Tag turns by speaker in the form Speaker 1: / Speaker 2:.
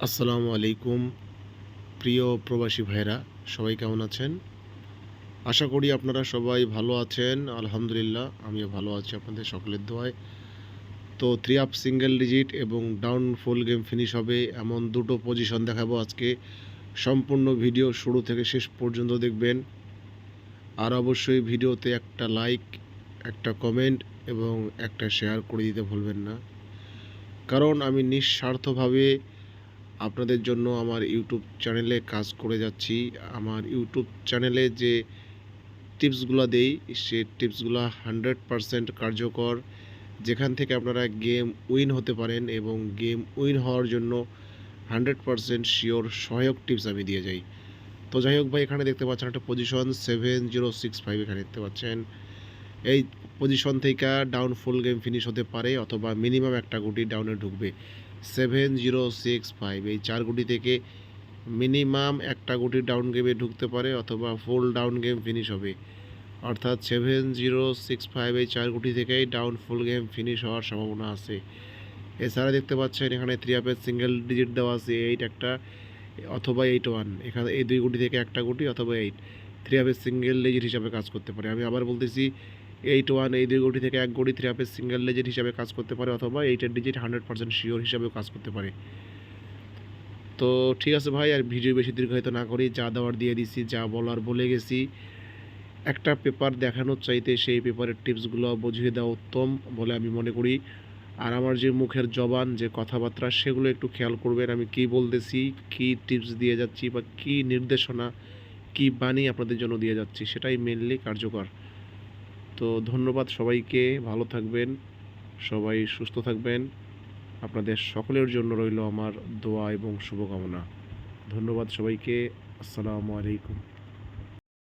Speaker 1: আসসালামু আলাইকুম প্রিয় প্রবাসী ভাইরা, সবাই কেমন আছেন? আশা করি আপনারা সবাই ভালো আছেন। আলহামদুলিল্লাহ আমিও ভালো আছি আপনাদের সকলের দোয়ায়। তো 3 আপ সিঙ্গেল ডিজিট এবং ডাউন ফুল গেম ফিনিশ হবে এমন দুটো পজিশন দেখাবো আজকে। সম্পূর্ণ ভিডিও শুরু থেকে শেষ পর্যন্ত দেখবেন। আর অবশ্যই ভিডিওতে একটা লাইক, একটা কমেন্ট এবং একটা শেয়ার করে দিতে ভুলবেন না। কারণ আমি নিঃস্বার্থভাবে আপনাদের জন্য আমার ইউটিউব চ্যানেলে কাজ করে যাচ্ছি। আমার ইউটিউব চ্যানেলে যে টিপসগুলো দেই, সে টিপসগুলো 100% কার্যকর। যেখান থেকে আপনারা গেম উইন হতে পারেন এবং গেম উইন হওয়ার জন্য 100% শিওর সহায়ক টিপস আমি দিয়ে যাই। তো যাই হোক ভাই, এখানে দেখতে পাচ্ছেন একটা পজিশন 7065, এখানে দেখতে পাচ্ছেন। এই পজিশন থেকে ডাউন ফুল গেম ফিনিশ হতে পারে অথবা মিনিমাম একটা গুটি ডাউনে ঢুকবে। 7065 এই 4 গুটি থেকে মিনিমাম একটা গুটি ডাউন গেমে ঢুকতে পারে অথবা ফুল ডাউন গেম ফিনিশ হবে। অর্থাৎ 7065 এই 4 গুটি থেকেই ডাউন ফুল গেম ফিনিশ হওয়ার সম্ভাবনা আছে। এছাড়া দেখতে পাচ্ছেন এখানে 3 আপের সিঙ্গেল ডিজিট দেওয়া আছে 8 একটা অথবা 81। এখানে এই 2 গুটি থেকে একটা গুটি অথবা 8 3 আপের সিঙ্গেল ডিজিট হিসাবে কাজ করতে পারে। আমি আবার বলতেছি, 81 এই 2 গুটি থেকে এক গুটি 3 আপের সিঙ্গেল ডিজিট হিসাবে কাজ করতে পারে অথবা 8 এর ডিজিট 100% শিওর হিসাবেও কাজ করতে পারে। তো ঠিক আছে ভাই, আর ভিডিও বেশি দীর্ঘায়িত না করি, যা দেওয়ার দিয়ে দিছি, যা বলার বলে গেছি। একটা পেপার দেখানোর চাইতে সেই পেপারের টিপসগুলো বুঝিয়ে দেওয়া উত্তম বলে আমি মনে করি। আর আমার যে মুখের জবান, যে কথাবার্তা, সেগুলো একটু খেয়াল করবেন। আমি কী বলতেছি, কী টিপস দিয়ে যাচ্ছি বা কী নির্দেশনা, কী বাণী আপনাদের জন্য দিয়ে যাচ্ছি, সেটাই মেনলি কার্যকর। তো ধন্যবাদ সবাইকে, ভালো থাকবেন, সবাই সুস্থ থাকবেন। আপনাদের সকলের জন্য রইল আমার দোয়া এবং শুভকামনা। ধন্যবাদ সবাইকে। আসসালামু আলাইকুম।